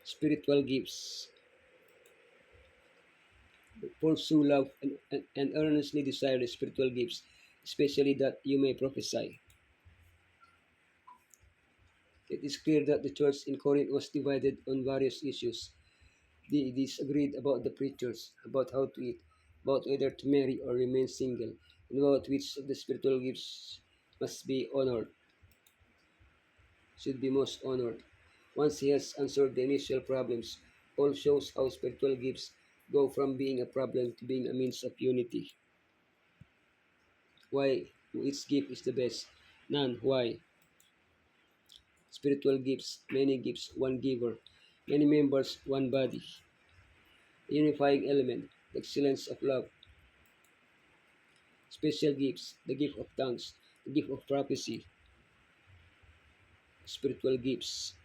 Spiritual gifts. Pursue love and earnestly desire the spiritual gifts, especially that you may prophesy. It is clear that the church in Corinth was divided on various issues. They disagreed about the preachers, about how to eat, about whether to marry or remain single, and about which of the spiritual gifts must be honored, should be most honored. Once he has answered the initial problems, Paul shows how spiritual gifts go from being a problem to being a means of unity. Why? Which gift is the best? None. Why? Spiritual gifts, many gifts, one giver, many members, one body. The unifying element, the excellence of love. Special gifts, the gift of tongues, the gift of prophecy, spiritual gifts.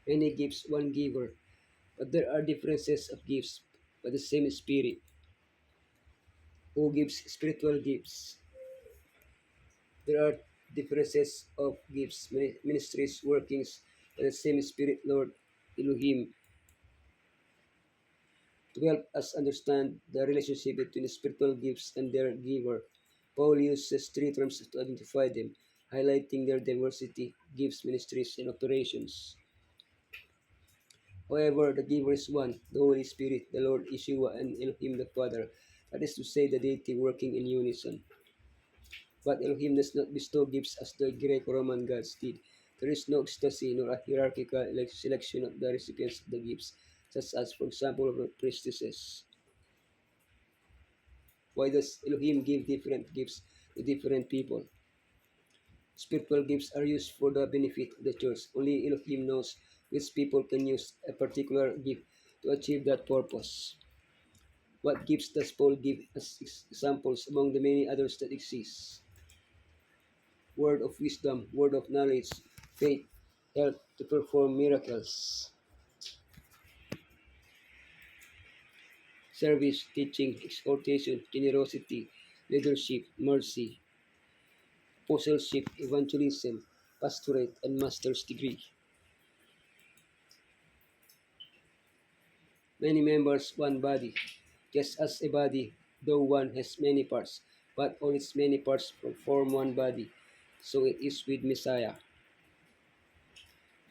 Many gifts, one giver. But there are differences of gifts, but the same Spirit. Who gives spiritual gifts? There are differences of gifts, ministries, workings, but the same Spirit, Lord Elohim, to help us understand the relationship between spiritual gifts and their giver. Paul uses three terms to identify them, highlighting their diversity, gifts, ministries, and operations. However, the giver is one, the Holy Spirit, the Lord Yeshua, and Elohim the Father. That is to say, the deity working in unison. But Elohim does not bestow gifts as the Greco-Roman gods did. There is no ecstasy nor a hierarchical selection of the recipients of the gifts, such as, for example, the priestesses. Why does Elohim give different gifts to different people? Spiritual gifts are used for the benefit of the church. Only Elohim knows which people can use a particular gift to achieve that purpose. What gifts does Paul give as examples among the many others that exist? Word of wisdom, word of knowledge, faith, help to perform miracles, service, teaching, exhortation, generosity, leadership, mercy, apostleship, evangelism, pastorate, and master's degree. Many members, one body. Just as a body, though one has many parts, but all its many parts form one body, so it is with Messiah.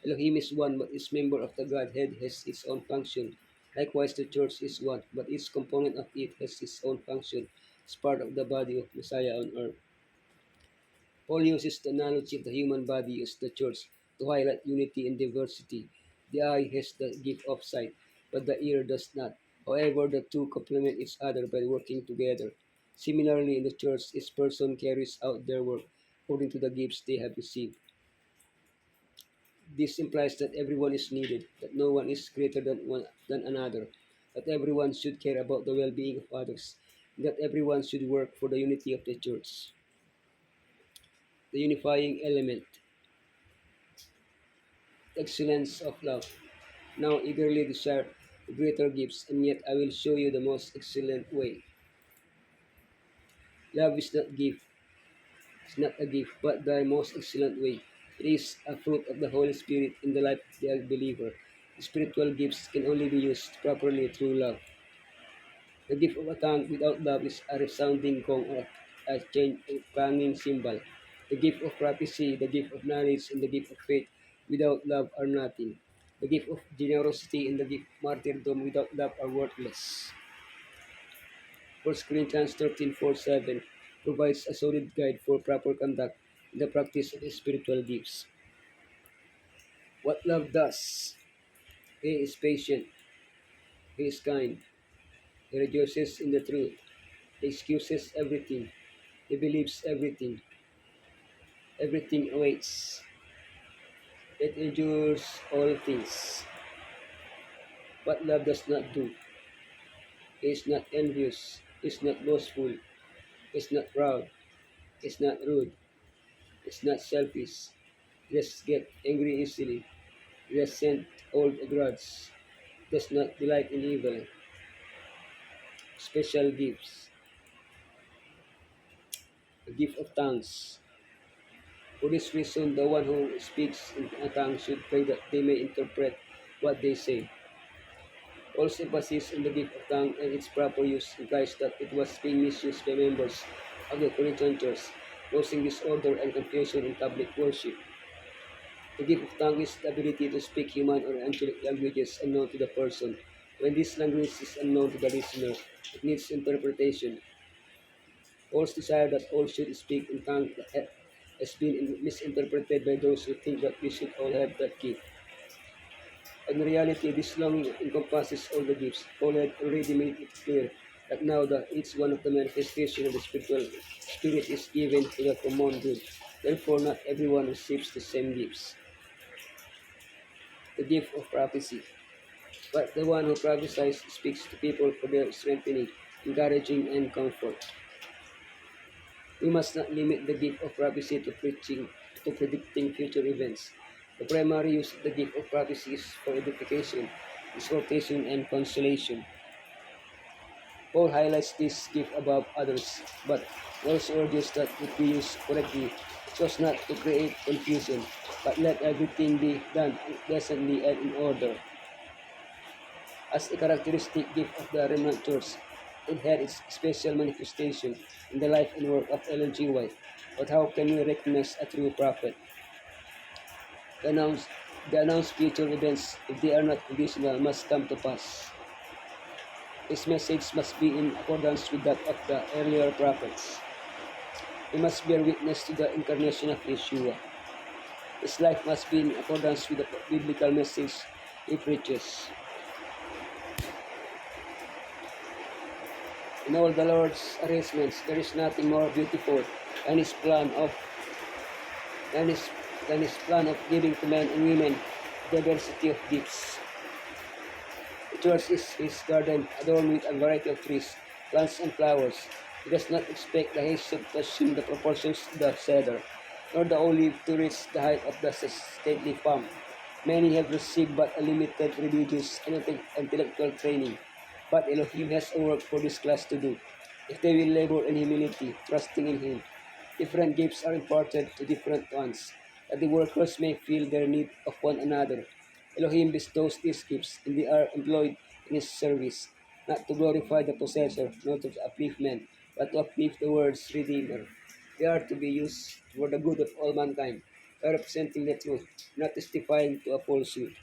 Elohim is one, but each member of the Godhead has its own function. Likewise, the church is one, but each component of it has its own function as part of the body of Messiah on earth. Paul uses the analogy of the human body as the church to highlight unity and diversity. The eye has the gift of sight, but the ear does not. However, the two complement each other by working together. Similarly, in the church, each person carries out their work according to the gifts they have received. This implies that everyone is needed, that no one is greater than another, that everyone should care about the well-being of others, and that everyone should work for the unity of the church. The unifying element, excellence of love. Now eagerly desire greater gifts, and yet I will show you the most excellent way. Love is not a gift, but the most excellent way. It is a fruit of the Holy Spirit in the life of the believer. Spiritual gifts can only be used properly through love. The gift of a tongue without love is a resounding gong or a clanging cymbal. The gift of prophecy, the gift of knowledge, and the gift of faith without love are nothing. The gift of generosity and the gift of martyrdom without love are worthless. 1 Corinthians 13:4-7 provides a solid guide for proper conduct in the practice of spiritual gifts. What love does? He is patient, he is kind, he rejoices in the truth, he excuses everything, he believes everything, everything awaits, it endures all things. What love does not do? He is not envious, he is not boastful, he is not proud, he is not rude, he is not selfish, he does get angry easily, he doesn't hold a grudge, does not delight in evil. Special gifts. The gift of tongues. For this reason, the one who speaks in a tongue should pray that they may interpret what they say. Paul's emphasis on the gift of tongue and its proper use implies that it was being misused by members of the Corinthian church, causing disorder and confusion in public worship. The gift of tongue is the ability to speak human or angelic languages unknown to the person. When this language is unknown to the listener, it needs interpretation. Paul's desire that all should speak in tongues has been misinterpreted by those who think that we should all have that gift. In reality, this long encompasses all the gifts. Paul had already made it clear that now that each one of the manifestations of the spiritual spirit is given to the common good. Therefore, not everyone receives the same gifts. The gift of prophecy. But the one who prophesies speaks to people for their strengthening, encouraging, and comfort. We must not limit the gift of prophecy to preaching, to predicting future events. The primary use of the gift of prophecy is for edification, exhortation, and consolation. Paul highlights this gift above others, but also urges that it be used correctly so as not to create confusion, but let everything be done decently and in order. As a characteristic gift of the remnant church, it had its special manifestation in the life and work of Ellen G. White. But how can we recognize a true prophet? The announced future events, if they are not conditional, must come to pass. His message must be in accordance with that of the earlier prophets. He must bear witness to the incarnation of Yeshua. His life must be in accordance with the biblical message he preaches. In all the Lord's arrangements, there is nothing more beautiful than his plan of giving to men and women diversity of gifts. The church is his garden, adorned with a variety of trees, plants, and flowers. He does not expect the hyssop to assume the proportions of the cedar, nor the olive to reach the height of the stately palm. Many have received but a limited religious and intellectual training, but Elohim has a work for this class to do, if they will labor in humility, trusting in Him. Different gifts are imparted to different ones, that the workers may feel their need of one another. Elohim bestows these gifts, and they are employed in His service, not to glorify the possessor, nor to uplift men, but to uplift the world's Redeemer. They are to be used for the good of all mankind, by representing the truth, not testifying to a falsehood.